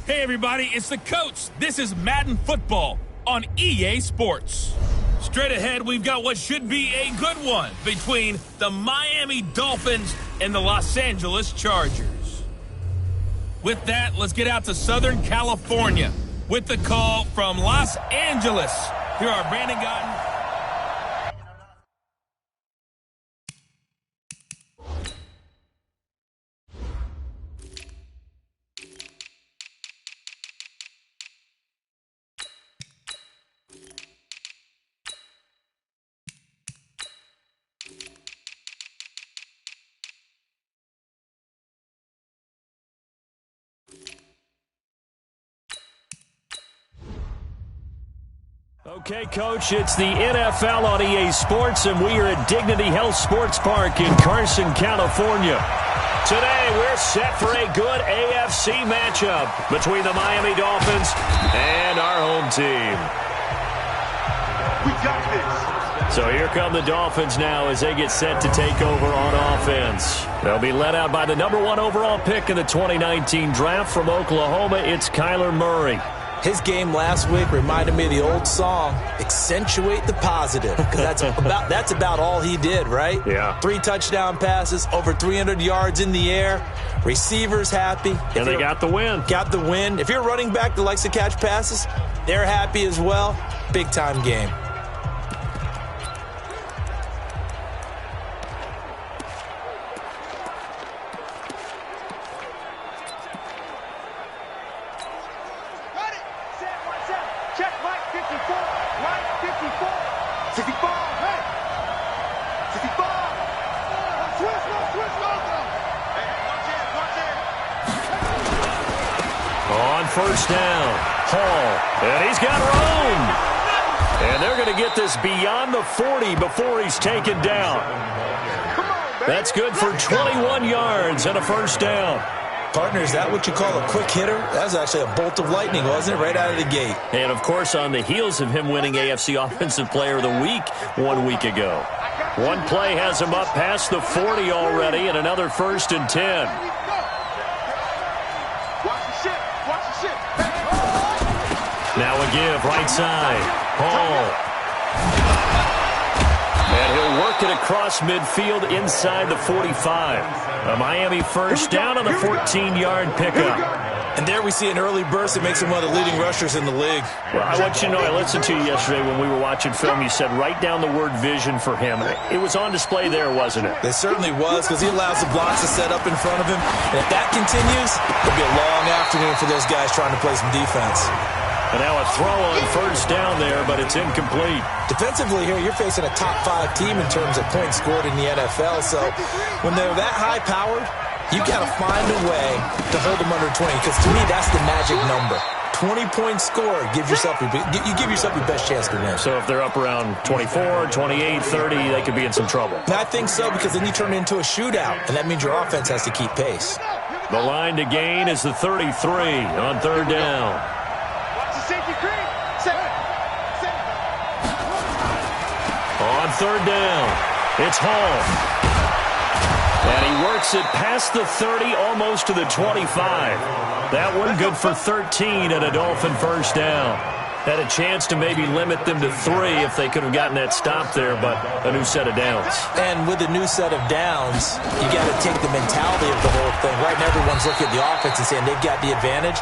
Hey everybody, it's the coach. This is Madden Football on EA Sports. Straight ahead, we've got what should be a good one between the Miami Dolphins and the Los Angeles Chargers. With that, let's get out to Southern California with the call from Los Angeles. Here are Brandon Gotton. Okay, Coach, it's the NFL on EA Sports, and we are at Dignity Health Sports Park in Carson, California. Today, we're set for a good AFC matchup between the Miami Dolphins and our home team. We got this. So here come the Dolphins now as they get set to take over on offense. They'll be led out by the #1 overall pick in the 2019 draft from Oklahoma. It's Kyler Murray. His game last week reminded me of the old song, accentuate the positive, because that's about all he did, right? Yeah. 3 touchdown passes, over 300 yards in the air, receivers happy. And they got the win. Got the win. If you're a running back that likes to catch passes, they're happy as well. Big-time game. First down, Hall, and he's got room. And they're going to get this beyond the 40 before he's taken down. That's good for 21 yards and a first down. Partner, is that what you call a quick hitter? That was actually a bolt of lightning, wasn't it? Right out of the gate. And, of course, on the heels of him winning AFC Offensive Player of the Week 1 week ago. One play has him up past the 40 already, and another 1st and 10. Now a give, right side. Hall. And he'll work it across midfield inside the 45. A Miami first down on the 14-yard pickup. And there we see an early burst that makes him one of the leading rushers in the league. Well, I want you to know, I listened to you yesterday when we were watching film. You said write down the word vision for him. It was on display there, wasn't it? It certainly was, because he allows the blocks to set up in front of him. And if that continues, it'll be a long afternoon for those guys trying to play some defense. And now a throw on first down there, but it's incomplete. Defensively here, you're facing a top 5 team in terms of points scored in the NFL. So when they're that high-powered, you've got to find a way to hold them under 20, because to me, that's the magic number. 20-point score, you give yourself your best chance to win. So if they're up around 24, 28, 30, they could be in some trouble. And I think so, because then you turn it into a shootout, and that means your offense has to keep pace. The line to gain is the 33 on 3rd down. On 3rd down, it's Hall. And he works it past the 30, almost to the 25. That one good for 13 and a Dolphin first down. Had a chance to maybe limit them to 3 if they could have gotten that stop there, but a new set of downs. And with a new set of downs, you got to take the mentality of the whole thing. Right now, everyone's looking at the offense and saying they've got the advantage.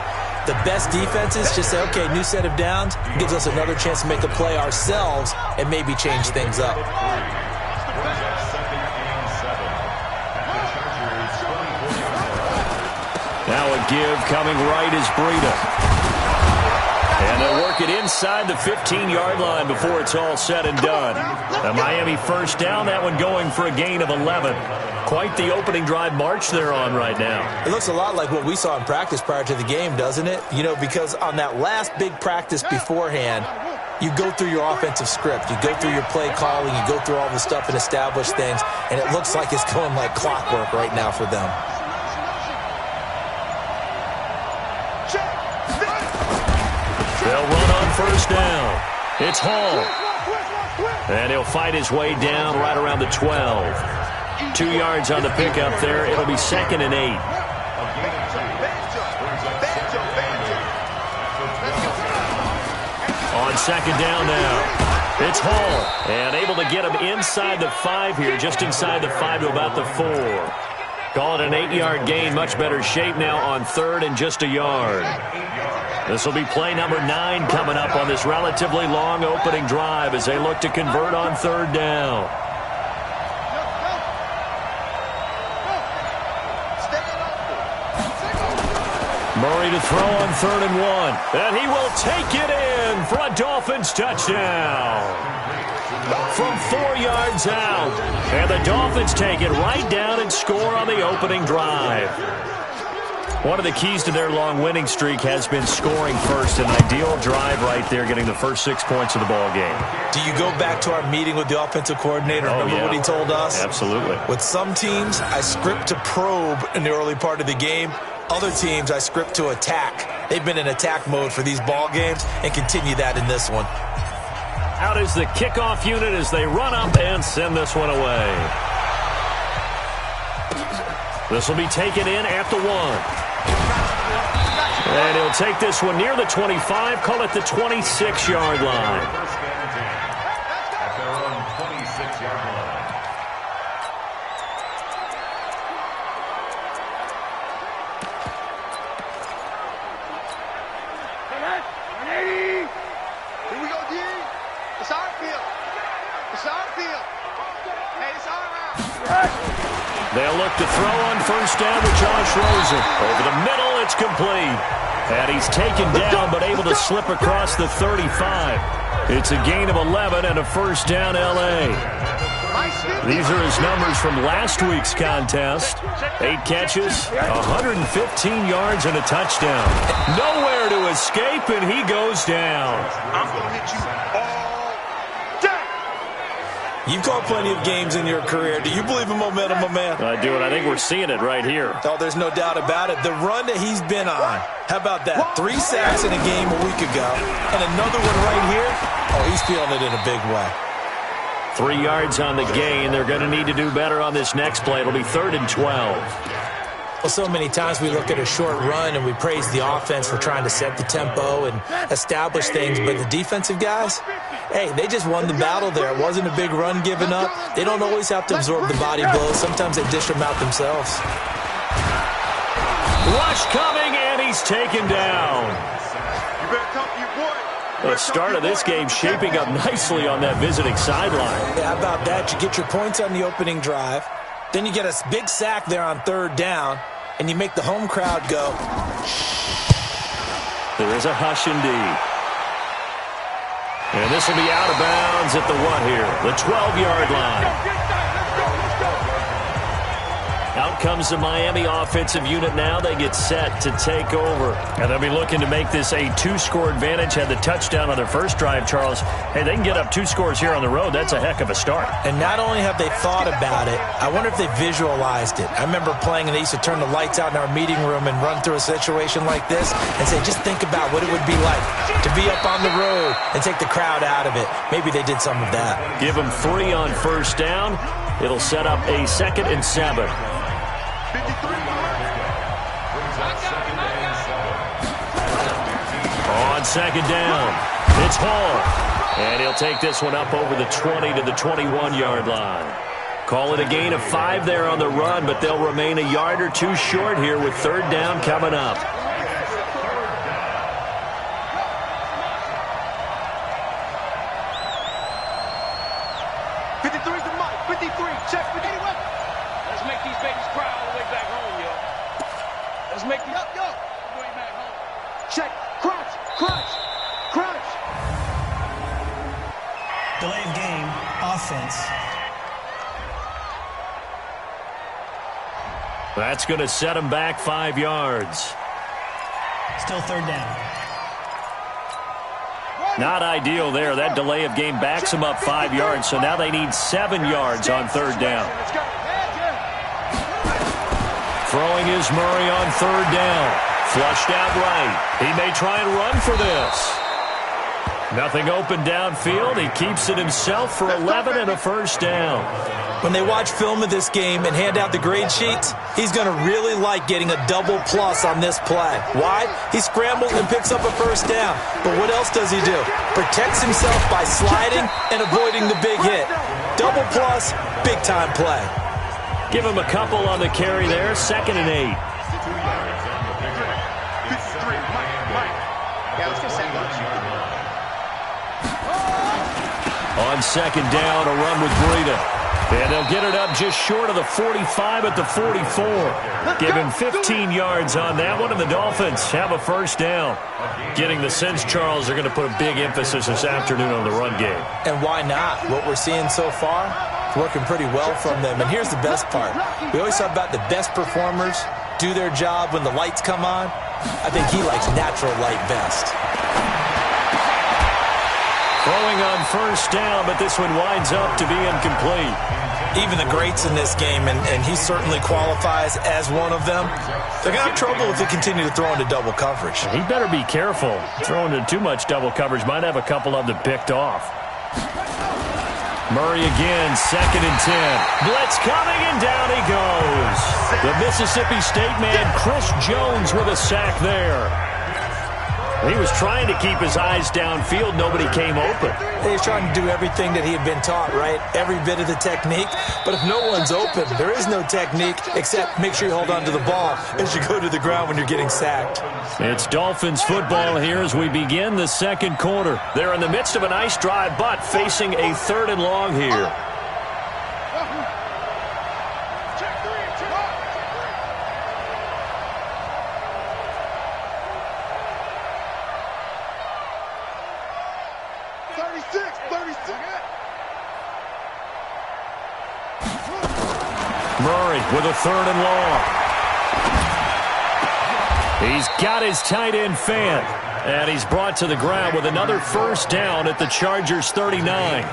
The best defenses just say, okay, new set of downs, gives us another chance to make a play ourselves and maybe change things up. Now a give coming right is Breida. And they'll work it inside the 15-yard line before it's all said and done. A Miami first down, that one going for a gain of 11. Quite the opening drive march they're on right now. It looks a lot like what we saw in practice prior to the game, doesn't it? You know, because on that last big practice beforehand, you go through your offensive script. You go through your play calling. You go through all the stuff and establish things. And it looks like it's going like clockwork right now for them. They'll run on first down. It's Hall. And he'll fight his way down right around the 12. 2 yards on the pickup there. It'll be 2nd and 8. On second down now, it's Hall. And able to get him inside the 5 here, just inside the 5 to about the 4. Call it an 8-yard gain, much better shape now on third and just a yard. This will be play number 9 coming up on this relatively long opening drive as they look to convert on third down. Murray to throw on 3rd and 1. And he will take it in for a Dolphins touchdown. From 4 yards out. And the Dolphins take it right down and score on the opening drive. One of the keys to their long winning streak has been scoring first. An ideal drive right there, getting the first 6 points of the ball game. Do you go back to our meeting with the offensive coordinator? Remember what he told us? Absolutely. With some teams, I script to probe in the early part of the game. Other teams, I script to attack. They've been in attack mode for these ball games and continue that in this one. Out is the kickoff unit as they run up and send this one away. This will be taken in at the 1. And he'll take this one near the 25, call it the 26-yard line. At their own 26-yard line. Here we go, D. It's our field. It's our field. Hey, it's our round. They'll look to throw on first down with Josh Rosen. Over the middle, it's complete. And he's taken down, but able to slip across the 35. It's a gain of 11 and a first down, L.A. These are his numbers from last week's contest. 8 catches, 115 yards, and a touchdown. Nowhere to escape, and he goes down. I'm going to hit you all day. You've called plenty of games in your career. Do you believe in momentum, my man? I do, and I think we're seeing it right here. Oh, there's no doubt about it. The run that he's been on. How about that? 3 sacks in a game a week ago, and another one right here. Oh, he's feeling it in a big way. 3 yards on the gain. They're going to need to do better on this next play. It'll be 3rd and 12. Well, so many times we look at a short run and we praise the offense for trying to set the tempo and establish things, but the defensive guys, hey, they just won the battle there. It wasn't a big run given up. They don't always have to absorb the body blows. Sometimes they dish them out themselves. Rush coming, and he's taken down. You better come to your boy. The start of this game shaping up nicely on that visiting sideline. Yeah, how about that? You get your points on the opening drive. Then you get a big sack there on 3rd down, and you make the home crowd go. There is a hush indeed. And this will be out of bounds at the 1 here, the 12-yard line. Out comes the Miami offensive unit now. They get set to take over. And they'll be looking to make this a 2-score advantage. Had the touchdown on their first drive, Charles. Hey, they can get up 2 scores here on the road. That's a heck of a start. And not only have they thought about it, I wonder if they visualized it. I remember playing, and they used to turn the lights out in our meeting room and run through a situation like this and say, just think about what it would be like to be up on the road and take the crowd out of it. Maybe they did some of that. Give them 3 on first down. It'll set up a 2nd and 7. On second down, it's Hall. And he'll take this one up over the 20 to the 21-yard line. Call it a gain of 5 there on the run, but they'll remain a yard or 2 short here with 3rd down coming up. Delay of game, offense. That's going to set them back 5 yards. Still 3rd down. Not ideal there. That delay of game backs them up 5 yards, so now they need 7 yards on 3rd down. Throwing is Murray on 3rd down. Flushed out right. He may try and run for this. Nothing open downfield. He keeps it himself for 11 and a first down. When they watch film of this game and hand out the grade sheets, he's going to really like getting a double plus on this play. Why? He scrambles and picks up a first down. But what else does he do? Protects himself by sliding and avoiding the big hit. Double plus, big-time play. Give him a couple on the carry there, 2nd and 8. On 2nd down, a run with Breida. And they'll get it up just short of the 45 at the 44. Give him 15 yards on that one, and the Dolphins have a first down. Getting the sense, Charles, they're going to put a big emphasis this afternoon on the run game. And why not? What we're seeing so far, it's working pretty well from them. And here's the best part. We always talk about the best performers do their job when the lights come on. I think he likes natural light best. Throwing on first down, but this one winds up to be incomplete. Even the greats in this game, and he certainly qualifies as one of them, they're going to have trouble if they continue to throw into double coverage. He better be careful. Throwing into too much double coverage might have a couple of them picked off. Murray again, 2nd and 10. Blitz coming, and down he goes. The Mississippi State man, Chris Jones, with a sack there. He was trying to keep his eyes downfield. Nobody came open. He was trying to do everything that he had been taught, right? Every bit of the technique. But if no one's open, there is no technique except make sure you hold on to the ball as you go to the ground when you're getting sacked. It's Dolphins football here as we begin the second quarter. They're in the midst of a nice drive, but facing a 3rd and long here. Murray with a 3rd and long. He's got his tight end fan, and he's brought to the ground with another first down at the Chargers' 39.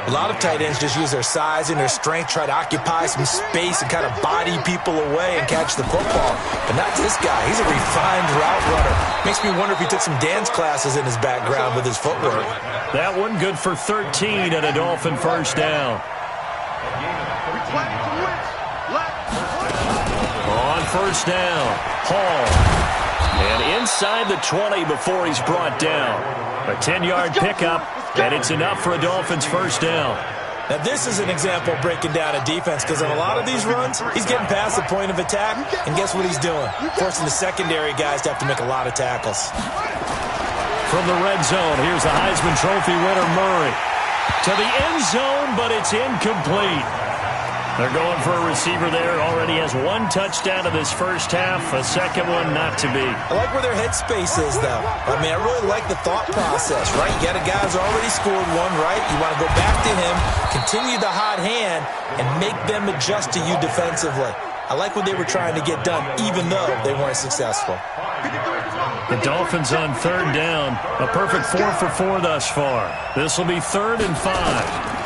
A lot of tight ends just use their size and their strength, try to occupy some space and kind of body people away and catch the football. But not this guy. He's a refined route runner. Makes me wonder if he took some dance classes in his background with his footwork. That one good for 13 and a Dolphin first down. On first down, Hall. And inside the 20 before he's brought down. A 10-yard pickup, and it's enough for a Dolphins first down. Now, this is an example of breaking down a defense because on a lot of these runs, he's getting past the point of attack, and guess what he's doing? Forcing the secondary guys to have to make a lot of tackles. From the red zone, here's the Heisman Trophy winner, Murray. To the end zone, but it's incomplete. They're going for a receiver there. Already has 1 touchdown in this first half. A second one not to be. I like where their headspace is, though. I mean, I really like the thought process, right? You got a guy who's already scored one, right? You want to go back to him, continue the hot hand, and make them adjust to you defensively. I like what they were trying to get done, even though they weren't successful. The Dolphins on 3rd down. A perfect 4 for 4 thus far. This will be 3rd and 5.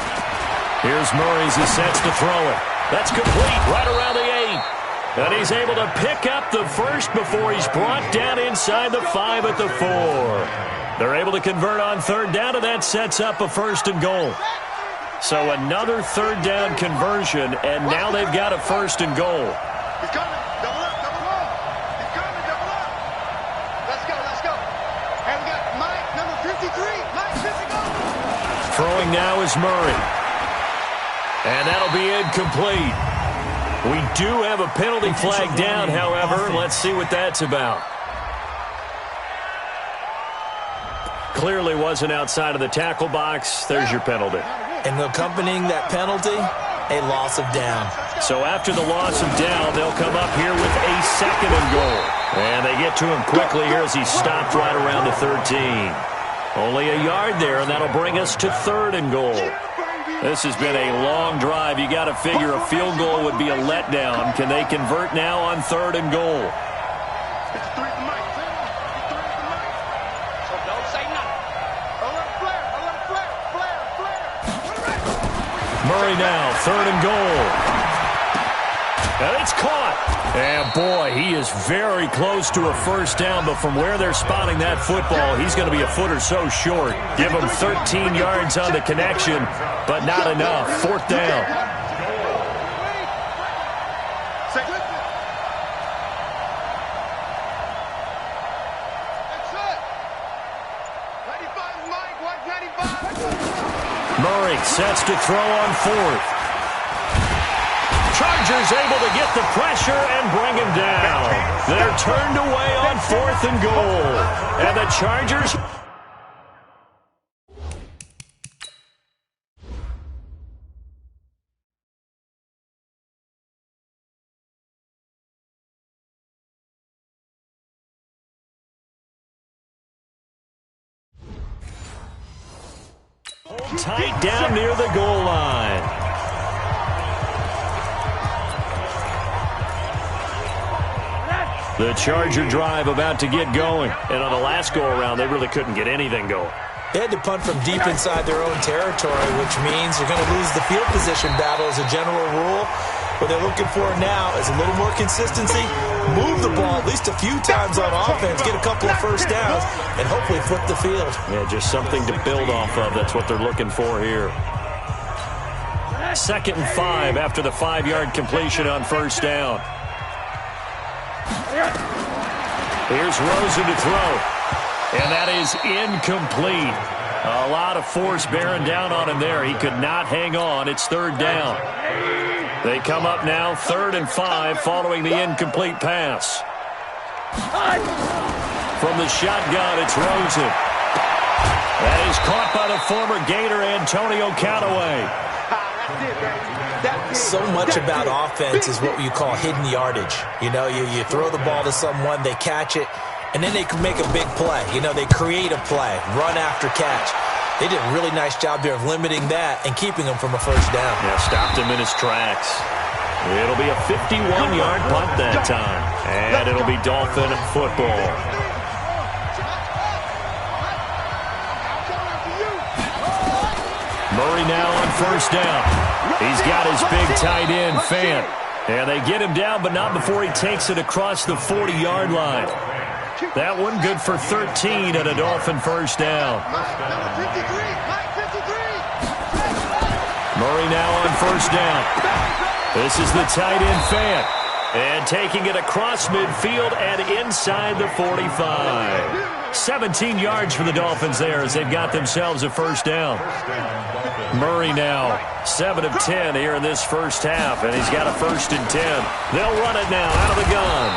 Here's Murray as he sets to throw it. That's complete right around the 8. And he's able to pick up the first before he's brought down inside the 5 at the 4. They're able to convert on 3rd down, and that sets up a 1st and goal. So another 3rd down conversion, and now they've got a 1st and goal. He's coming. Double up, double up. He's coming, double up. Let's go, let's go. And we got Mike, number 53. Mike, 50 go. Throwing now is Murray. And that'll be incomplete. We do have a penalty flag down, however. Let's see what that's about. Clearly wasn't outside of the tackle box. There's your penalty. And accompanying that penalty, a loss of down. So after the loss of down, they'll come up here with a 2nd and goal. And they get to him quickly here as he stopped right around the 13. Only a yard there, and that'll bring us to 3rd and goal. This has been a long drive. You got to figure a field goal would be a letdown. Can they convert now on 3rd and goal? Murray now, 3rd and goal. And it's caught. And boy, he is very close to a first down, but from where they're spotting that football, he's going to be a foot or so short. Give him 13 yards on the connection, but not enough. Fourth down. Murray sets to throw on fourth. Chargers able to get the pressure and bring him down. They're turned away on fourth and goal. And the Chargers... tight down near the goal line. The Charger drive about to get going. And on the last go-around, they really couldn't get anything going. They had to punt from deep inside their own territory, which means you're going to lose the field position battle as a general rule. What they're looking for now is a little more consistency, move the ball at least a few times on offense, get a couple of first downs, and hopefully flip the field. Yeah, just something to build off of. That's what they're looking for here. 2nd and 5 after the 5-yard completion on first down. Here's Rosen to throw. And that is incomplete. A lot of force bearing down on him there. He could not hang on. It's 3rd down. They come up now 3rd and 5 following the incomplete pass. From the shotgun, it's Rosen. That is caught by the former Gator Antonio Callaway. So much about offense is what you call hidden yardage. You know, you throw the ball to someone, they catch it, and then they can make a big play. You know, they create a play, run after catch. They did a really nice job there of limiting that and keeping him from a first down. Yeah, stopped him in his tracks. It'll be a 51-yard punt that time, and it'll be Dolphin football. Murray now on first down. He's got his big tight end, Fant. And they get him down, but not before he takes it across the 40-yard line. That one good for 13 at a Dolphin first down. Murray now on first down. This is the tight end, Fant. And taking it across midfield and inside the 45. 17 yards for the Dolphins there as they've got themselves a first down. Murray now 7 of 10 here in this first half, and he's got a 1st and 10. They'll run it now out of the gun.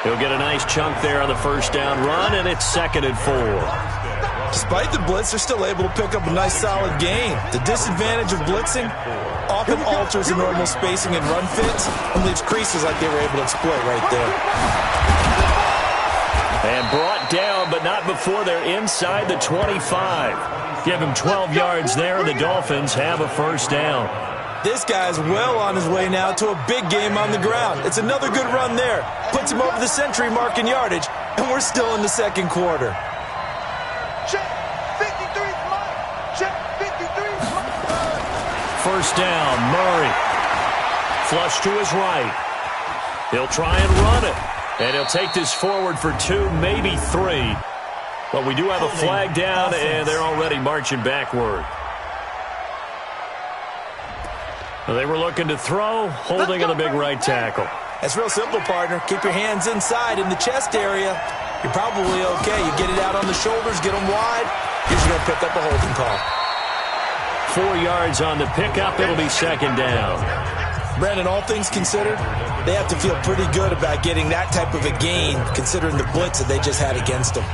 He'll get a nice chunk there on the first down run, and it's 2nd and 4. Despite the blitz, they're still able to pick up a nice solid gain. The disadvantage of blitzing often alters the normal spacing and run fits and leaves creases like they were able to exploit right there. And brought down, but not before they're inside the 25. Give him 12 yards there, and the Dolphins have a first down. This guy's well on his way now to a big game on the ground. It's another good run there. Puts him over the century mark in yardage, and we're still in the 2nd quarter. Check 53 Mike. Check 53 Mike. First down, Murray. Flush to his right. He'll try and run it. And he'll take this forward for 2, maybe 3. But we do have a flag down, and they're already marching backward. They were looking to throw, holding on the big right tackle. That's real simple, partner. Keep your hands inside in the chest area. You're probably okay. You get it out on the shoulders, get them wide. He's going to pick up a holding call. 4 yards on the pickup. It'll be 2nd down. Brandon, all things considered, they have to feel pretty good about getting that type of a gain, considering the blitz that they just had against them.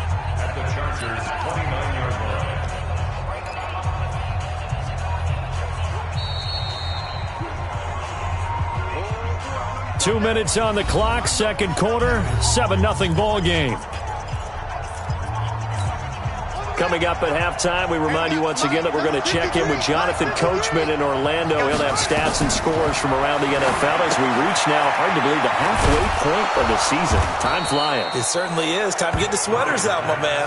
2 minutes on the clock, 2nd quarter, 7-0 ball game. Coming up at halftime, we remind you once again that we're going to check in with Jonathan Coachman in Orlando. He'll have stats and scores from around the NFL as we reach now, hard to believe, the halfway point of the season. Time flying. It certainly is. Time to get the sweaters out, my man.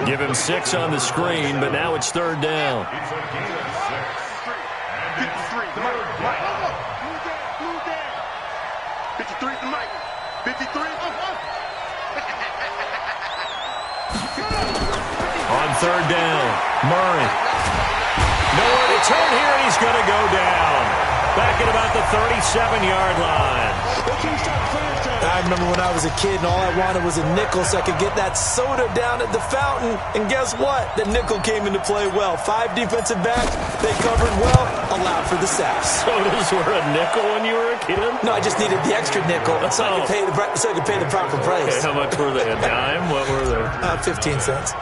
Give him 6 on the screen, but now it's 3rd down. 53 Mike. 53 Mike. third down. Murray. Nowhere to turn here, and he's going to go down. Back at about the 37-yard line. I remember when I was a kid and all I wanted was a nickel so I could get that soda down at the fountain. And guess what? The nickel came into play well. 5 defensive backs, they covered well, allowed for the sacks. Sodas were a nickel when you were a kid? No, I just needed the extra nickel so I could pay the proper price. Okay, how much were they? A dime? What were they? 15 cents.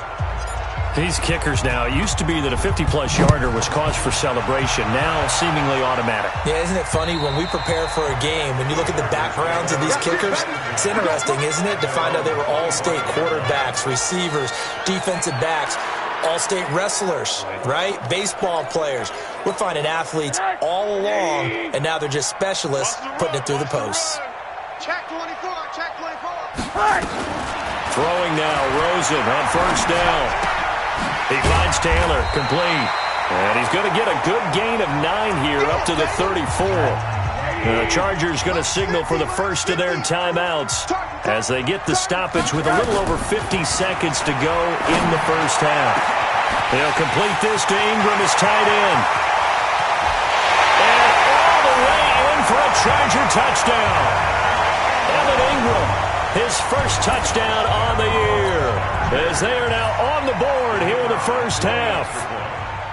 These kickers now, it used to be that a 50-plus yarder was cause for celebration. Now, seemingly automatic. Yeah, isn't it funny? When we prepare for a game, when you look at the backgrounds of these kickers, it's interesting, isn't it, to find out they were all-state quarterbacks, receivers, defensive backs, all-state wrestlers, right? Baseball players. We're finding athletes all along, and now they're just specialists putting it through the posts. Check 24, check 24. Throwing now, Rosen on first down. He finds Taylor, complete. And he's going to get a good gain of 9 here up to the 34. The Chargers going to signal for the first of their timeouts as they get the stoppage with a little over 50 seconds to go in the first half. They'll complete this to Ingram as tight end. And all the way in for a Charger touchdown. Evan Ingram, his first touchdown on the year. As they are now on the board here in the first half.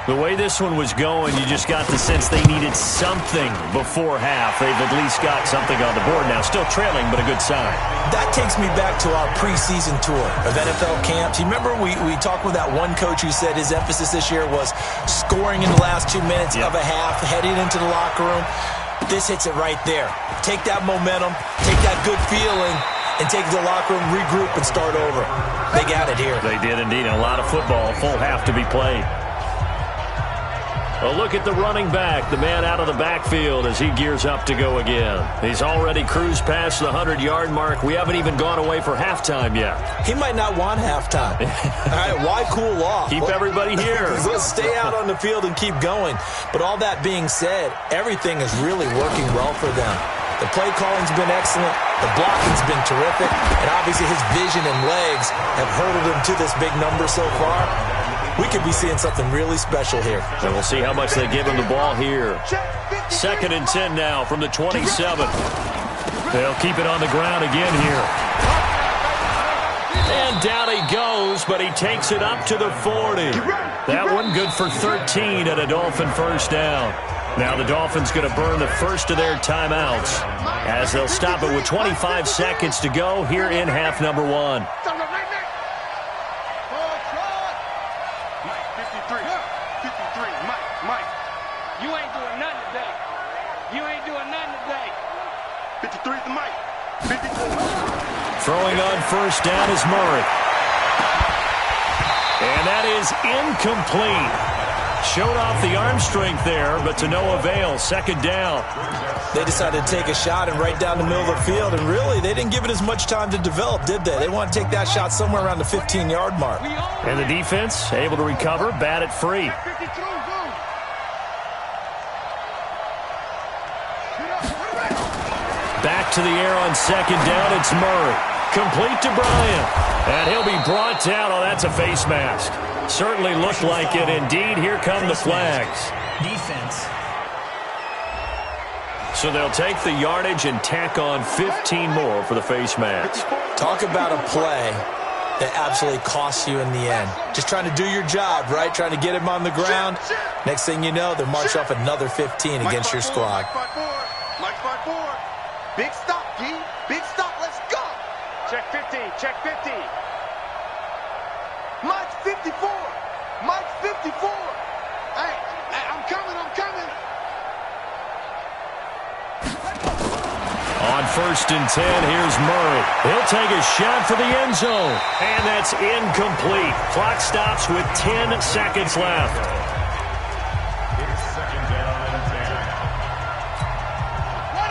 The way this one was going, you just got the sense they needed something before half. They've at least got something on the board now. Still trailing, but a good sign. That takes me back to our preseason tour of NFL camps. You remember we talked with that one coach who said his emphasis this year was scoring in the last 2 minutes of a half, heading into the locker room. This hits it right there. Take that momentum, take that good feeling, and take the locker room, regroup, and start over. They got it here. They did indeed. A lot of football, a full half to be played. A look at the running back, the man out of the backfield as he gears up to go again. He's already cruised past the 100-yard mark. We haven't even gone away for halftime yet. He might not want halftime. All right, why cool off? Keep everybody here. Let's stay out on the field and keep going. But all that being said, everything is really working well for them. The play calling's been excellent. The blocking's been terrific. And obviously his vision and legs have herded him to this big number so far. We could be seeing something really special here. And we'll see how much they give him the ball here. 2nd and 10 now from the 27. They'll keep it on the ground again here. And down he goes, but he takes it up to the 40. That one good for 13 at a Dolphin first down. Now the Dolphins going to burn the first of their timeouts as they'll stop it with 25 seconds to go here in half number 1. Mike, you ain't doing nothing today. You ain't doing nothing today. 53 to Mike. 54. Throwing on first down is Murray. And that is incomplete. Showed off the arm strength there, but to no avail. 2nd down. They decided to take a shot and right down the middle of the field, and really, they didn't give it as much time to develop, did they? They want to take that shot somewhere around the 15-yard mark. And the defense able to recover, bat it free. Back to the air on 2nd down, it's Murray. Complete to Bryant. And he'll be brought down. Oh, that's a face mask. Certainly looked like it. Indeed, here come the flags. Defense. So they'll take the yardage and tack on 15 more for the face mask. Talk about a play that absolutely costs you in the end. Just trying to do your job, right? Trying to get him on the ground. Next thing you know, they're marching off another 15 against your squad. Mike 5-4. Big stop, G. Big stop. Let's go. Check 50. Check 50. Mike's 54. Mike's 54. Hey, I'm coming. I'm coming. On 1st and 10, here's Murray. He'll take a shot for the end zone. And that's incomplete. Clock stops with 10 seconds left.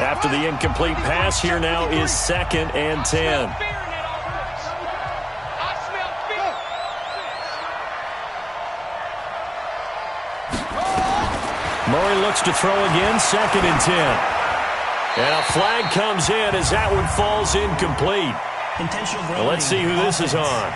After the incomplete pass, here now is 2nd and 10. Murray looks to throw again, 2nd and 10. And a flag comes in as that one falls incomplete. Intentional Well, let's see who this is on.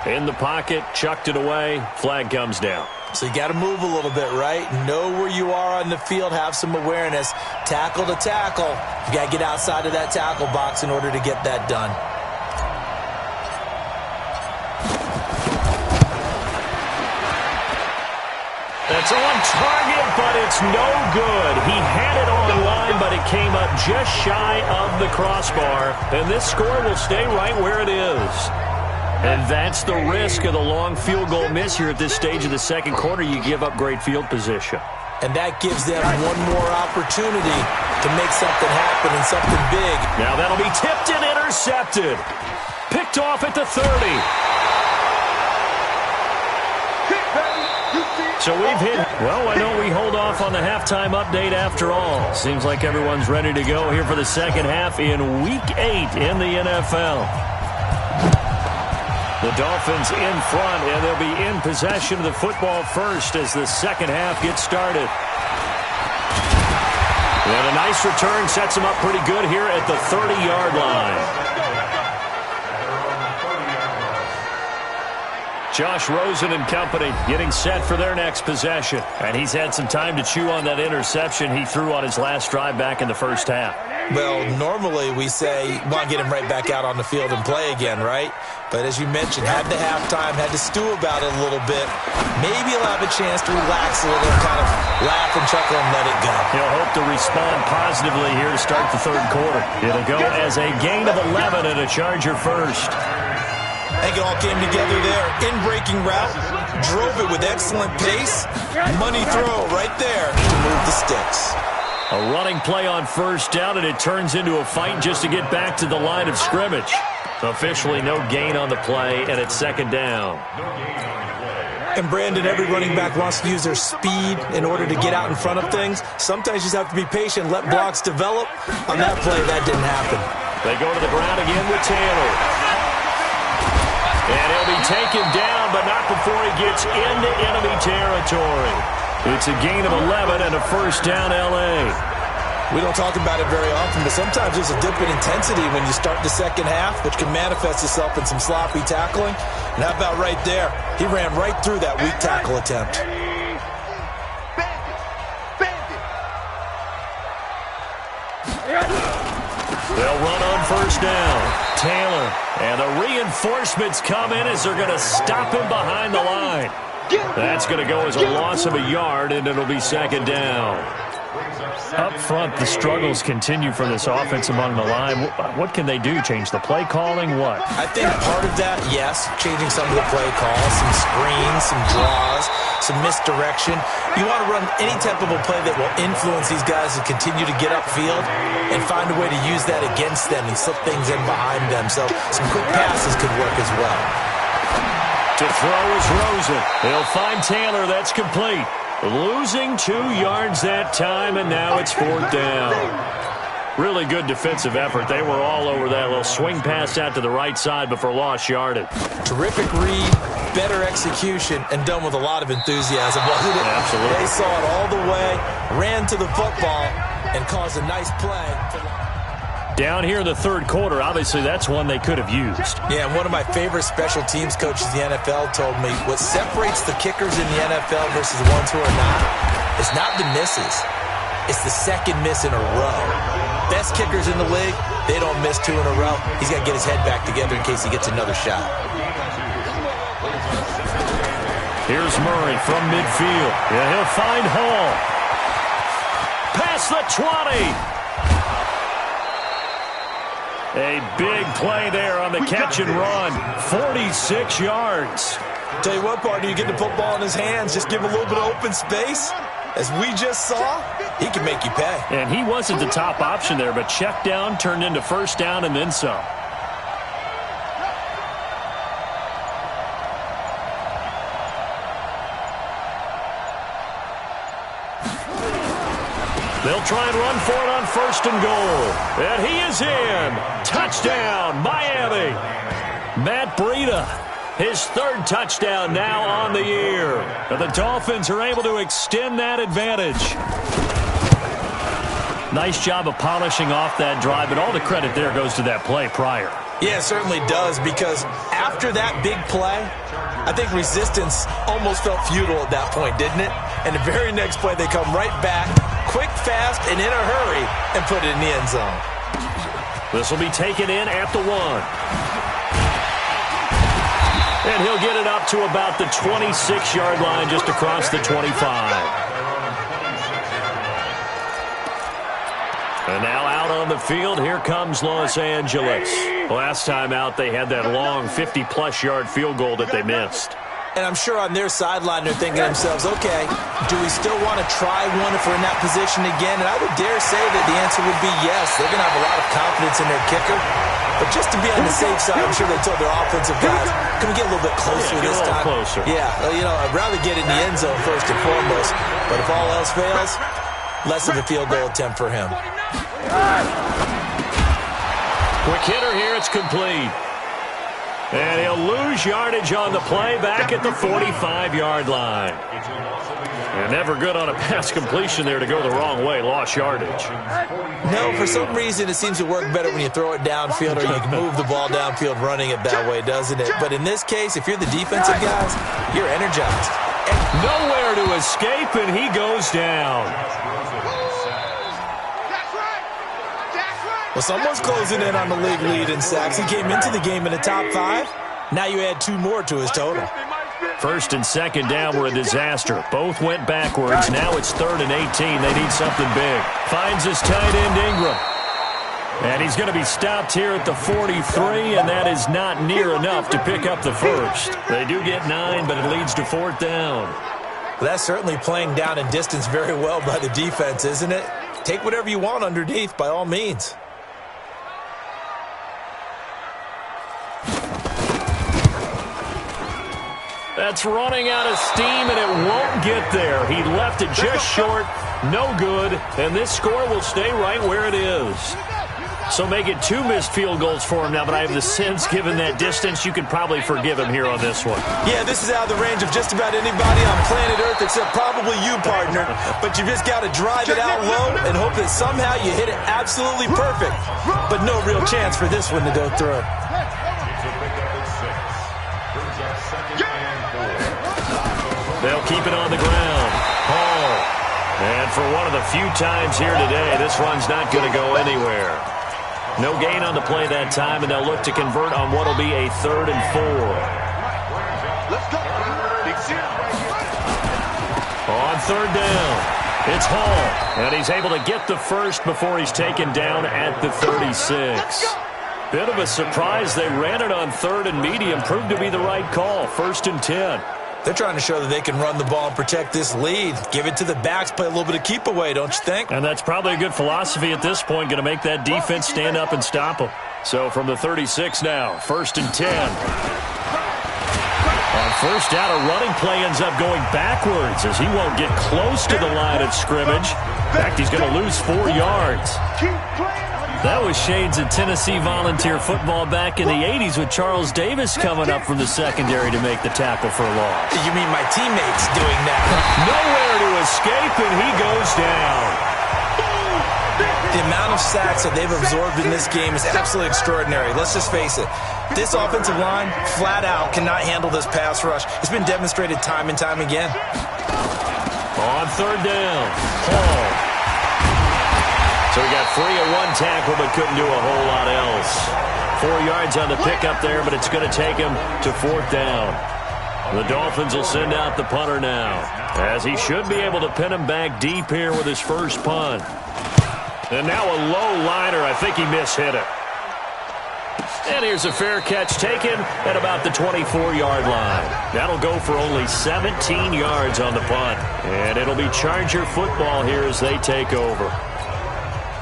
In the pocket, chucked it away, flag comes down. So you got to move a little bit, right? Know where you are on the field, have some awareness. Tackle to tackle. You got to get outside of that tackle box in order to get that done. That's on target, but it's no good. He had it on line, but it came up just shy of the crossbar. And this score will stay right where it is. And that's the risk of the long field goal miss here at this stage of the second quarter. You give up great field position. And that gives them one more opportunity to make something happen and something big. Now that'll be tipped and intercepted. Picked off at the 30. So we've hit, well, why don't we hold off on the halftime update after all? Seems like everyone's ready to go here for the second half in Week 8 in the NFL. The Dolphins in front, and they'll be in possession of the football first as the second half gets started. And a nice return sets them up pretty good here at the 30-yard line. Josh Rosen and company getting set for their next possession. And he's had some time to chew on that interception he threw on his last drive back in the first half. Well, normally we say, want to get him right back out on the field and play again, right? But as you mentioned, had the halftime, had to stew about it a little bit. Maybe he'll have a chance to relax a little and kind of laugh and chuckle and let it go. He'll hope to respond positively here to start the third quarter. It'll go as a gain of 11 and a Charger first. I think it all came together there. In-breaking route, drove it with excellent pace. Money throw right there to move the sticks. A running play on first down, and it turns into a fight just to get back to the line of scrimmage. Officially no gain on the play, and it's second down. And Brandon, every running back wants to use their speed in order to get out in front of things. Sometimes you just have to be patient, let blocks develop. On that play, that didn't happen. They go to the ground again with Taylor. And he'll be taken down, but not before he gets into enemy territory. It's a gain of 11 and a first down, L.A. We don't talk about it very often, but sometimes there's a dip in intensity when you start the second half, which can manifest itself in some sloppy tackling. And how about right there? He ran right through that weak tackle attempt. They'll run on first down. Taylor, and the reinforcements come in as they're going to stop him behind the line. That's going to go as a loss of a yard, and it'll be second down. Up front, the struggles continue for this offense among the line. What can they do? Change the play calling? What? I think part of that, yes, changing some of the play calls, some screens, some draws, some misdirection. You want to run any type of a play that will influence these guys to continue to get upfield and find a way to use that against them and slip things in behind them. So some quick passes could work as well. To throw is Rosen. He'll find Taylor. That's complete. Losing 2 yards that time, and now it's fourth down. Really good defensive effort. They were all over that little swing pass out to the right side before lost yardage. Terrific read, better execution, and done with a lot of enthusiasm, wasn't it? Absolutely. They saw it all the way, ran to the football, and caused a nice play. Down here in the third quarter, obviously that's one they could have used. Yeah, and one of my favorite special teams coaches in the NFL told me what separates the kickers in the NFL versus the ones who are not is not the misses. It's the second miss in a row. Best kickers in the league, they don't miss 2 in a row. He's got to get his head back together in case he gets another shot. Here's Murray from midfield. Yeah, he'll find Hall. Past the 20. A big play there on the catch and run. 46 yards. Tell you what, partner, you get the football in his hands, just give him a little bit of open space. As we just saw, he can make you pay. And he wasn't the top option there, but check down turned into first down and then some. They'll try and run for it on first and goal. And he is in. Touchdown, Miami. Matt Breida, his third touchdown now on the year. And the Dolphins are able to extend that advantage. Nice job of polishing off that drive, but all the credit there goes to that play prior. Yeah, it certainly does, because after that big play, I think resistance almost felt futile at that point, didn't it? And the very next play, they come right back, quick, fast, and in a hurry, and put it in the end zone. This will be taken in at the 1. And he'll get it up to about the 26-yard line, just across the 25. And now out on the field, here comes Los Angeles. Last time out, they had that long 50-plus yard field goal that they missed. And I'm sure on their sideline, they're thinking to themselves, okay, do we still want to try one if we're in that position again? And I would dare say that the answer would be yes. They're going to have a lot of confidence in their kicker. But just to be on the safe side, I'm sure they told their offensive guys, can we get a little bit closer this time? Closer. Yeah, you know, I'd rather get in the end zone first and foremost. But if all else fails, less of a field goal attempt for him. Quick hitter here, it's complete. And he'll lose yardage on the play back at the 45-yard line. And never good on a pass completion there to go the wrong way. Lost yardage. No, for some reason it seems to work better when you throw it downfield or you can move the ball downfield running it that way, doesn't it? But in this case, if you're the defensive guys, you're energized. Nowhere to escape, and he goes down. Well, someone's closing in on the league lead in sacks. He came into the game in the top 5. Now you add 2 more to his total. First and second down were a disaster. Both went backwards. Now it's 3rd and 18. They need something big. Finds his tight end, Ingram. And he's going to be stopped here at the 43, and that is not near enough to pick up the first. They do get 9, but it leads to 4th down. Well, that's certainly playing down in distance very well by the defense, isn't it? Take whatever you want underneath, by all means. That's running out of steam, and it won't get there. He left it just short, no good, and this score will stay right where it is. So make it 2 missed field goals for him now, but I have the sense, given that distance, you could probably forgive him here on this one. Yeah, this is out of the range of just about anybody on planet Earth except probably you, partner. But you just got to drive it out low and hope that somehow you hit it absolutely perfect. But no real chance for this one to go through. They'll keep it on the ground. Hall. And for one of the few times here today, this one's not going to go anywhere. No gain on the play that time, and they'll look to convert on what will be a 3rd and 4. On 3rd down, it's Hall. And he's able to get the first before he's taken down at the 36. Bit of a surprise. They ran it on 3rd and medium. Proved to be the right call. 1st and 10. They're trying to show that they can run the ball and protect this lead. Give it to the backs, play a little bit of keep away, don't you think? And that's probably a good philosophy at this point, going to make that defense stand up and stop them. So from the 36 now, 1st and 10. On 1st down, a running play ends up going backwards as he won't get close to the line of scrimmage. In fact, he's going to lose 4 yards. That was shades of Tennessee volunteer football back in the 80s with Charles Davis coming up from the secondary to make the tackle for a loss. You mean my teammates doing that? Nowhere to escape, and he goes down. The amount of sacks that they've absorbed in this game is absolutely extraordinary. Let's just face it. This offensive line, flat out, cannot handle this pass rush. It's been demonstrated time and time again. On 3rd down, Hall. So he got free of 1 tackle but couldn't do a whole lot else. 4 yards on the pickup there, but it's going to take him to 4th down. The Dolphins will send out the punter now, as he should be able to pin him back deep here with his first punt. And now a low liner. I think he mishit it. And here's a fair catch taken at about the 24-yard line. That'll go for only 17 yards on the punt. And it'll be Charger football here as they take over.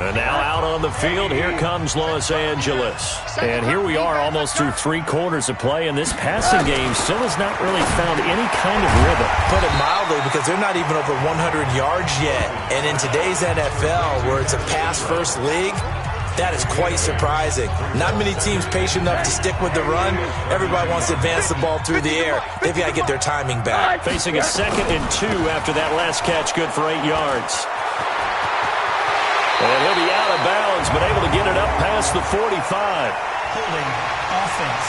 And now out on the field, here comes Los Angeles. And here we are almost through 3 quarters of play, and this passing game still has not really found any kind of rhythm. Put it mildly, because they're not even over 100 yards yet. And in today's NFL, where it's a pass-first league, that is quite surprising. Not many teams patient enough to stick with the run. Everybody wants to advance the ball through the air. They've got to get their timing back. Facing a 2nd and 2 after that last catch, good for 8 yards. And he'll be out of bounds, but able to get it up past the 45. Holding. Offense.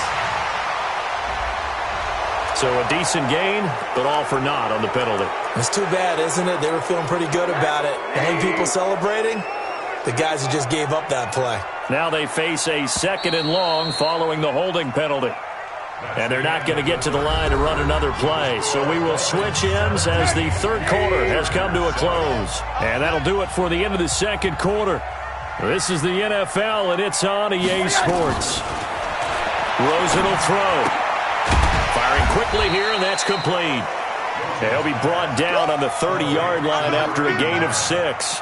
So a decent gain, but all for naught on the penalty. It's too bad, isn't it? They were feeling pretty good about it. And people celebrating, the guys who just gave up that play. Now they face a 2nd and long following the holding penalty. And they're not going to get to the line to run another play. So we will switch ends as the 3rd quarter has come to a close. And that'll do it for the end of the 2nd quarter. This is the NFL, and it's on EA Sports. Rosen will throw. Firing quickly here, and that's complete. He'll be brought down on the 30-yard line after a gain of 6.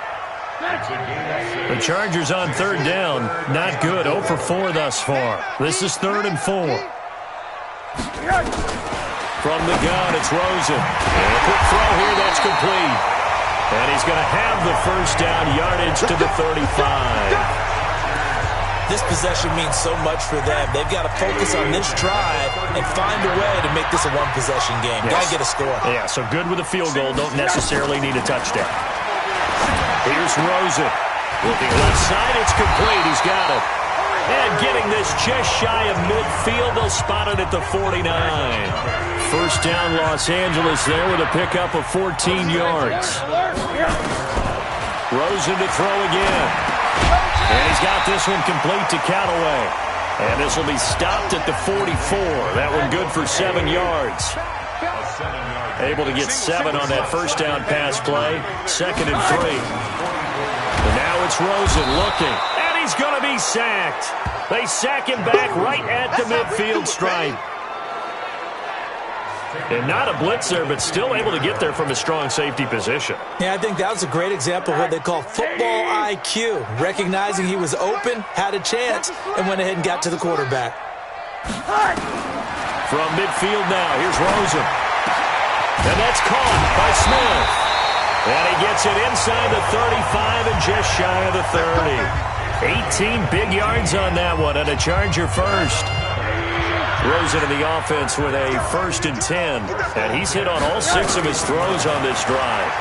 The Chargers on 3rd down. Not good. 0 for 4 thus far. This is 3rd and 4. From the gun, it's Rosen. And a quick throw here, that's complete. And he's going to have the 1st down yardage to the 35. This possession means so much for them. They've got to focus on this drive and find a way to make this a one-possession game. Yes. Got to get a score. Yeah, so good with a field goal. Don't necessarily need a touchdown. Here's Rosen. Looking left side, it's complete. He's got it. And getting this just shy of midfield, they'll spot it at the 49. 1st down, Los Angeles there with a pickup of 14 yards. Rosen to throw again. And he's got this one complete to Callaway. And this will be stopped at the 44. That one good for 7 yards. Able to get 7 on that 1st down pass play. 2nd and 3. And now it's Rosen looking. And he's going to be sacked. They sack him back right at the midfield stripe. And not a blitzer, but still able to get there from a strong safety position. Yeah, I think that was a great example of what they call football IQ. Recognizing he was open, had a chance, and went ahead and got to the quarterback. From midfield now, here's Rosen. And that's caught by Smith. And he gets it inside the 35 and just shy of the 30. 18 big yards on that one, and a Charger first. Rosen in the offense with a 1st and 10. And he's hit on all 6 of his throws on this drive.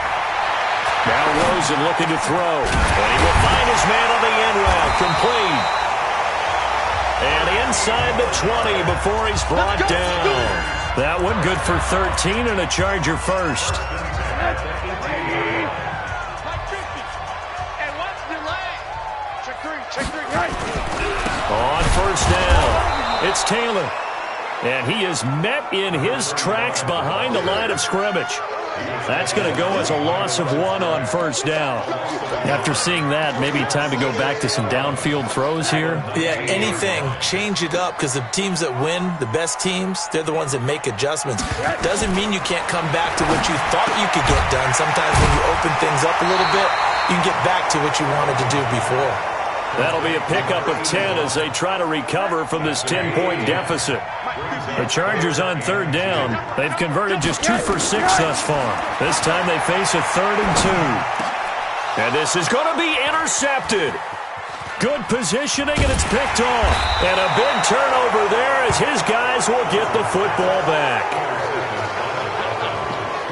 Now Rosen looking to throw. And he will find his man on the end route. Complete. And inside the 20 before he's brought down. That one good for 13 and a Charger first. On 1st down, it's Taylor. And he is met in his tracks behind the line of scrimmage. That's going to go as a loss of 1 on 1st down. After seeing that, maybe time to go back to some downfield throws here. Yeah, anything. Change it up, because the teams that win, the best teams, they're the ones that make adjustments. Doesn't mean you can't come back to what you thought you could get done. Sometimes when you open things up a little bit, you can get back to what you wanted to do before. That'll be a pickup of 10 as they try to recover from this 10-point deficit. The Chargers on 3rd down. They've converted just 2 for 6 thus far. This time they face a 3rd and 2. And this is going to be intercepted. Good positioning, and it's picked off. And a big turnover there as his guys will get the football back.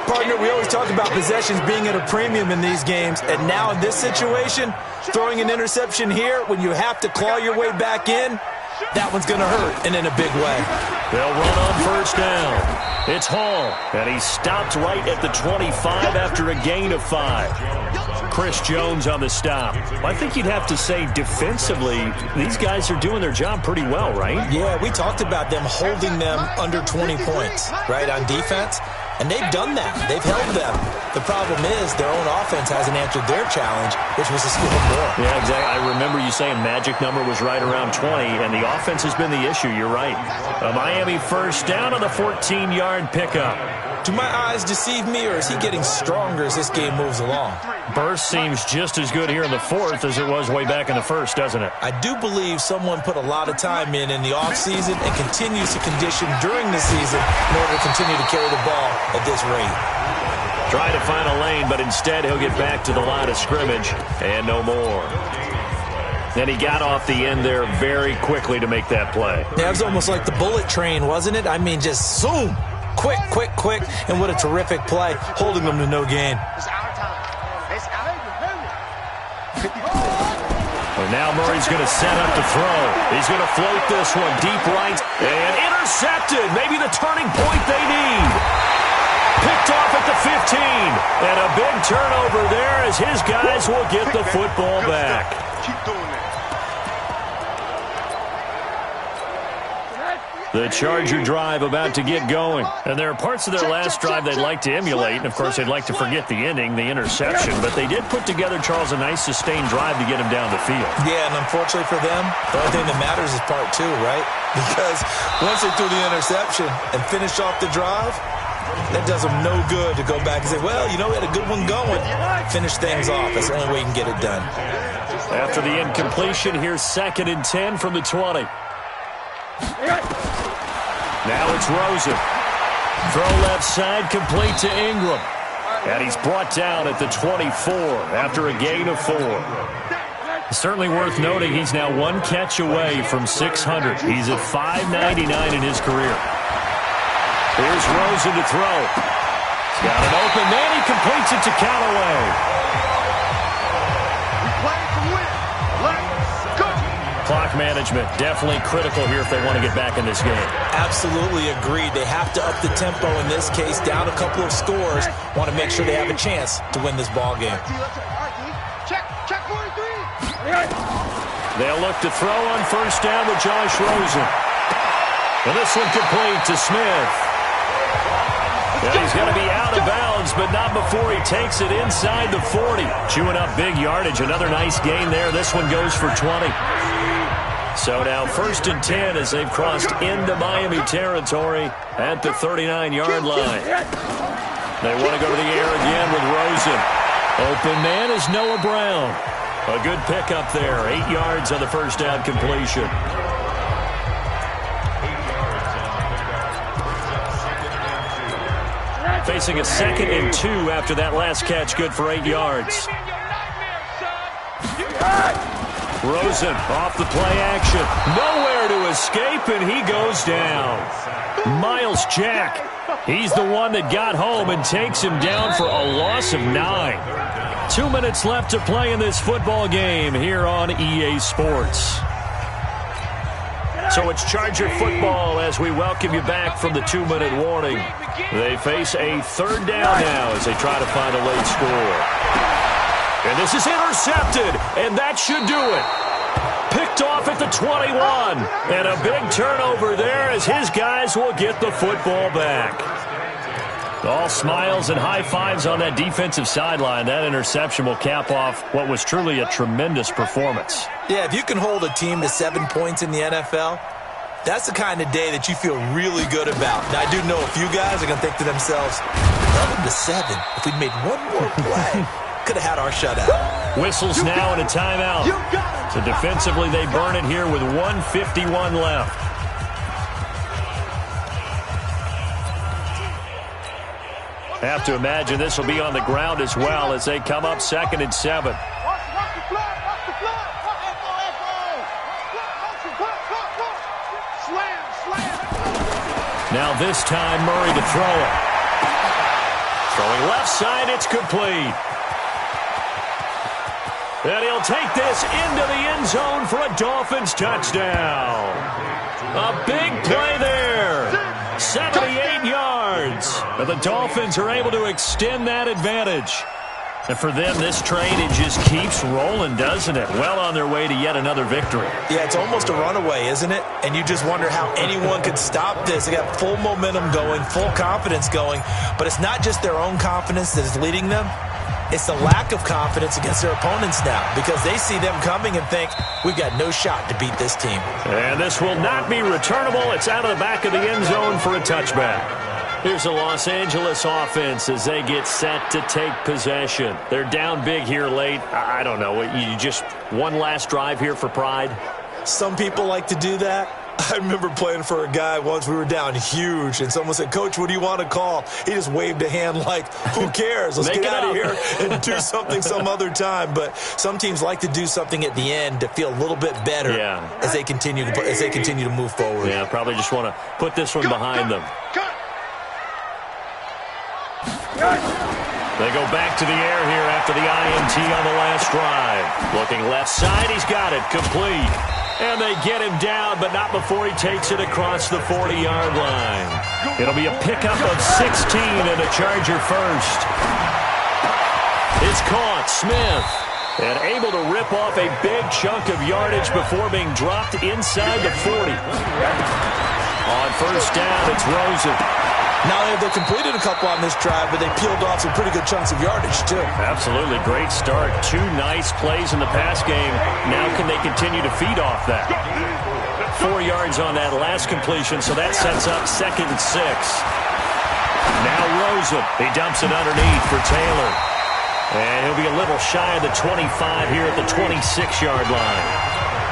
Partner, we always talk about possessions being at a premium in these games, and now in this situation, throwing an interception here when you have to claw your way back in, that one's going to hurt, and in a big way. They'll run on 1st down. It's Hall, and he's stopped right at the 25 after a gain of 5. Chris Jones on the stop. I think you'd have to say defensively, these guys are doing their job pretty well, right? Yeah, we talked about them holding them under 20 points, right, on defense. And they've done that. They've held them. The problem is their own offense hasn't answered their challenge, which was to score more. Yeah, exactly. I remember you saying magic number was right around 20, and the offense has been the issue. You're right. A Miami 1st down on the 14-yard pickup. Do my eyes deceive me, or is he getting stronger as this game moves along? Burst seems just as good here in the 4th as it was way back in the 1st, doesn't it? I do believe someone put a lot of time in the offseason and continues to condition during the season in order to continue to carry the ball at this rate. Trying to find a lane, but instead he'll get back to the line of scrimmage and no more. Then he got off the end there very quickly to make that play. Yeah, it was almost like the bullet train, wasn't it? I mean, just zoom. Quick, quick, quick. And what a terrific play, holding them to no gain. A And now Murray's going to set up to throw. He's going to float this one deep right and intercepted. Maybe the turning point they need. Picked off at the 15. And a big turnover there as his guys will get the football back. Keep doing that. The Charger drive about to get going. And there are parts of their last drive they'd like to emulate. And, of course, they'd like to forget the ending, the interception. But they did put together, Charles, a nice sustained drive to get him down the field. Yeah, and unfortunately for them, the only thing that matters is part two, right? Because once they threw the interception and finished off the drive, that does them no good to go back and say, well, you know, we had a good one going. Finish things off. That's the only way you can get it done. After the incompletion, here's 2nd and 10 from the 20. Now it's Rosen. Throw left side, complete to Ingram. And he's brought down at the 24 after a gain of 4. Certainly worth noting he's now 1 catch away from 600. He's at 599 in his career. Here's Rosen to throw. He's got an open man. He completes it to Callaway. Clock management definitely critical here if they want to get back in this game. Absolutely agreed. They have to up the tempo in this case, down a couple of scores. Want to make sure they have a chance to win this ball game. Check 43. They'll look to throw on 1st down with Josh Rosen. And this one complete to Smith. And he's going to be out of bounds, but not before he takes it inside the 40. Chewing up big yardage. Another nice gain there. This one goes for 20. So now 1st and 10 as they've crossed into Miami territory at the 39-yard line. They want to go to the air again with Rosen. Open man is Noah Brown. A good pickup there. 8 yards on the 1st down completion. Facing a 2nd and 2 after that last catch. Good for 8 yards. Rosen off the play action. Nowhere to escape, and he goes down. Miles Jack, he's the one that got home and takes him down for a loss of 9. 2 minutes left to play in this football game here on EA Sports. So it's Charger football as we welcome you back from the 2-minute warning. They face a 3rd down now as they try to find a late score. And this is intercepted, and that should do it. Picked off at the 21, and a big turnover there as his guys will get the football back. All smiles and high fives on that defensive sideline. That interception will cap off what was truly a tremendous performance. Yeah, if you can hold a team to 7 points in the NFL, that's the kind of day that you feel really good about. Now, I do know a few guys are going to think to themselves, 11 to 7, if we'd made one more play, could have had our shutout. Whistles now and a timeout. So defensively, they burn it here with 1:51 left. Have to imagine this will be on the ground as well as they come up 2nd and 7. Now this time, Murray to throw it. Throwing left side, it's complete. And he'll take this into the end zone for a Dolphins touchdown. A big play there. 78 yards. But the Dolphins are able to extend that advantage. And for them, this train, it just keeps rolling, doesn't it? Well on their way to yet another victory. Yeah, it's almost a runaway, isn't it? And you just wonder how anyone could stop this. They got full momentum going, full confidence going. But it's not just their own confidence that is leading them. It's the lack of confidence against their opponents now because they see them coming and think, we've got no shot to beat this team. And this will not be returnable. It's out of the back of the end zone for a touchback. Here's the Los Angeles offense as they get set to take possession. They're down big here late. I don't know. You just one last drive here for pride? Some people like to do that. I remember playing for a guy once. We were down huge, and someone said, Coach, what do you want to call? He just waved a hand like, who cares? Let's get out of here and do something some other time. But some teams like to do something at the end to feel a little bit better as they continue to move forward. Yeah, probably just want to put this one behind them. They go back to the air here after the INT on the last drive. Looking left side, he's got it, complete. And they get him down, but not before he takes it across the 40-yard line. It'll be a pickup of 16 and a Charger first. It's caught, Smith. And able to rip off a big chunk of yardage before being dropped inside the 40. On first down, it's Rosen. Now they've completed a couple on this drive, but they peeled off some pretty good chunks of yardage, too. Absolutely. Great start. 2 nice plays in the pass game. Now can they continue to feed off that? 4 yards on that last completion, so that sets up 2nd and 6. Now Rosen. He dumps it underneath for Taylor. And he'll be a little shy of the 25 here at the 26-yard line.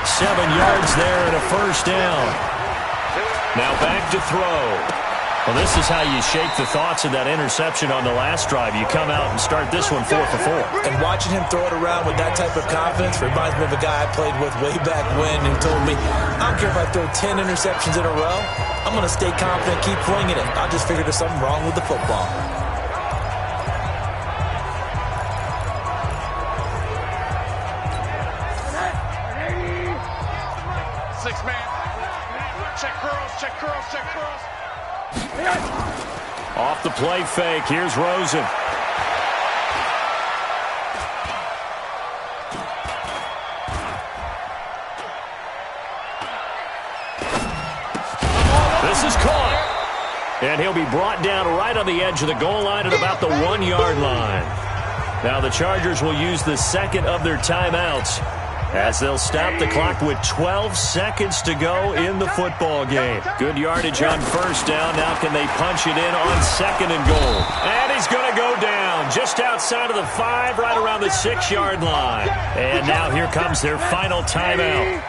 7 yards there and a first down. Now back to throw. Well, this is how you shake the thoughts of that interception on the last drive. You come out and start this one 4 for 4. And watching him throw it around with that type of confidence reminds me of a guy I played with way back when who told me, I don't care if I throw 10 interceptions in a row. I'm going to stay confident, keep winging it. I just figured there's something wrong with the football. Off the play fake, here's Rosen. This is caught. And he'll be brought down right on the edge of the goal line at about the 1-yard line. Now the Chargers will use the second of their timeouts as they'll stop the clock with 12 seconds to go in the football game. Good yardage on first down. Now can they punch it in on 2nd and goal? And he's going to go down just outside of the 5, right around the 6-yard line. And now here comes their final timeout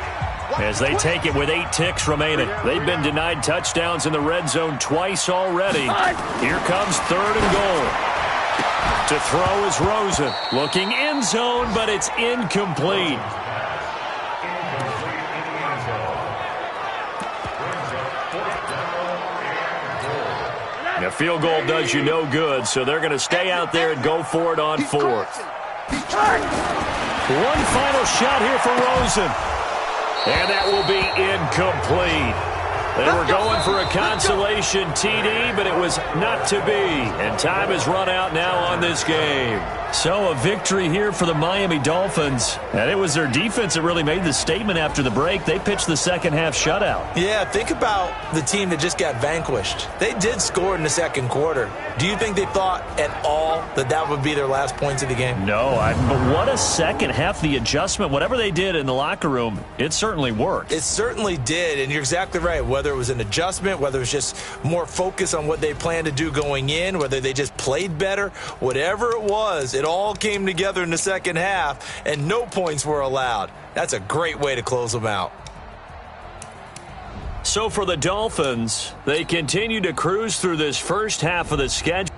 as they take it with 8 ticks remaining. They've been denied touchdowns in the red zone twice already. Here comes 3rd and goal. To throw is Rosen. Looking end zone, but it's incomplete. A field goal does you no good, so they're going to stay out there and go for it on 4th. One final shot here for Rosen. And that will be incomplete. They were going for a consolation TD, but it was not to be. And time has run out now on this game. So a victory here for the Miami Dolphins. And it was their defense that really made the statement after the break. They pitched the second-half shutout. Yeah, think about the team that just got vanquished. They did score in the second quarter. Do you think they thought at all that that would be their last points of the game? No, but what a second half. The adjustment, whatever they did in the locker room, it certainly worked. It certainly did, and you're exactly right. Whether it was an adjustment, whether it was just more focus on what they planned to do going in, whether they just played better, whatever it was, it all came together in the second half, and no points were allowed. That's a great way to close them out. So for the Dolphins, they continue to cruise through this first half of the schedule.